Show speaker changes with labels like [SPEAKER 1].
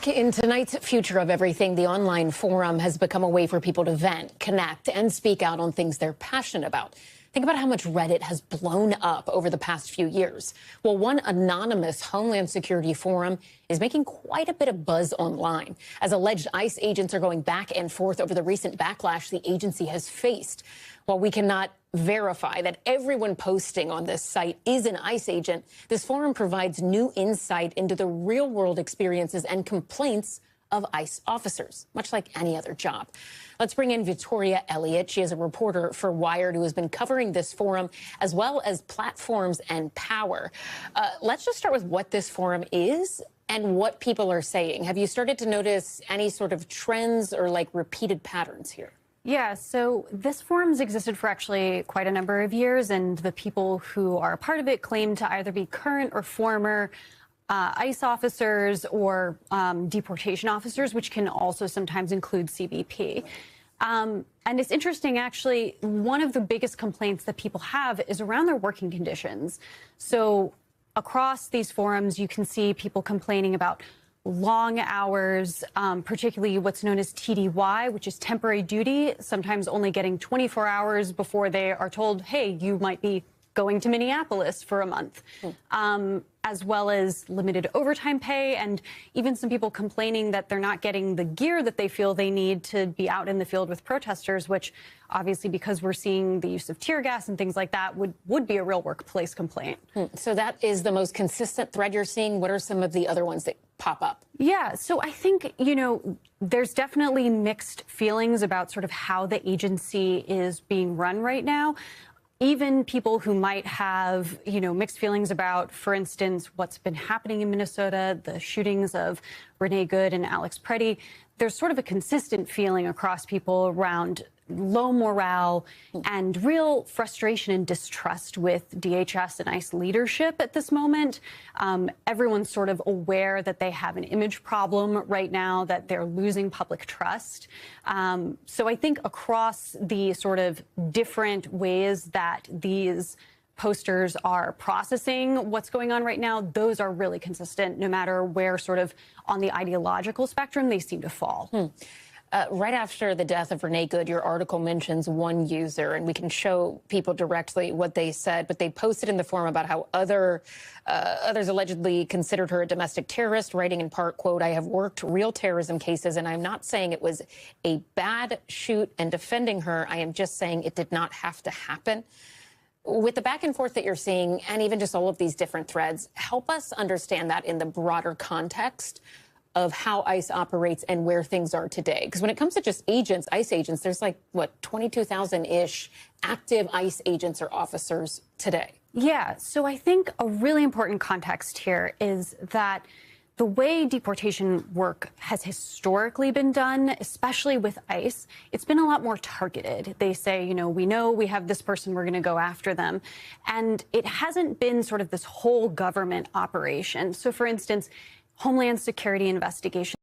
[SPEAKER 1] In tonight's Future of Everything, the online forum has become a way for people to vent, connect, and speak out on things they're passionate about. Think about how much Reddit has blown up over the past few years. Well, one anonymous Homeland Security forum is making quite a bit of buzz online, as alleged ICE agents are going back and forth over the recent backlash the agency has faced. While we cannot verify that everyone posting on this site is an ICE agent, this forum provides new insight into the real-world experiences and complaints of ICE officers, much like any other job. Let's bring in Victoria Elliott. She is a reporter for Wired who has been covering this forum as well as platforms and power. Let's just start with what this forum is and what people are saying. Have you started to notice any sort of trends or like repeated patterns here?
[SPEAKER 2] Yeah, so this forum's existed for actually quite a number of years, and the people who are a part of it claim to either be current or former ICE officers or deportation officers, which can also sometimes include CBP. And it's interesting, actually, one of the biggest complaints that people have is around their working conditions. So across these forums, you can see people complaining about long hours, particularly what's known as TDY, which is temporary duty, sometimes only getting 24 hours before they are told, hey, you might be going to Minneapolis for a month, as well as limited overtime pay, and even some people complaining that they're not getting the gear that they feel they need to be out in the field with protesters, which obviously, because we're seeing the use of tear gas and things like that, would be a real workplace complaint.
[SPEAKER 1] So that is the most consistent thread you're seeing. What are some of the other ones that pop up?
[SPEAKER 2] Yeah, so I think, you know, there's definitely mixed feelings about sort of how the agency is being run right now. Even people who might have, you know, mixed feelings about, for instance, what's been happening in Minnesota, the shootings of Renee Good and Alex Preddy, there's sort of a consistent feeling across people around low morale and real frustration and distrust with DHS and ICE leadership at this moment. Everyone's sort of aware that they have an image problem right now, that they're losing public trust. So I think across the sort of different ways that these posters are processing what's going on right now, those are really consistent, no matter where sort of on the ideological spectrum they seem to fall.
[SPEAKER 1] Right after the death of Renee Good, your article mentions one user, and we can show people directly what they said, but they posted in the forum about how others allegedly considered her a domestic terrorist, writing in part, quote, "I have worked real terrorism cases, and I'm not saying it was a bad shoot and defending her. I am just saying it did not have to happen." With the back and forth that you're seeing, and even just all of these different threads, help us understand that in the broader context of how ICE operates and where things are today. Because when it comes to just agents, ICE agents, there's like, what, 22,000-ish active ICE agents or officers today.
[SPEAKER 2] Yeah, so I think a really important context here is that the way deportation work has historically been done, especially with ICE, it's been a lot more targeted. They say, you know we have this person, we're going to go after them. And it hasn't been sort of this whole government operation. So, for instance, Homeland Security investigation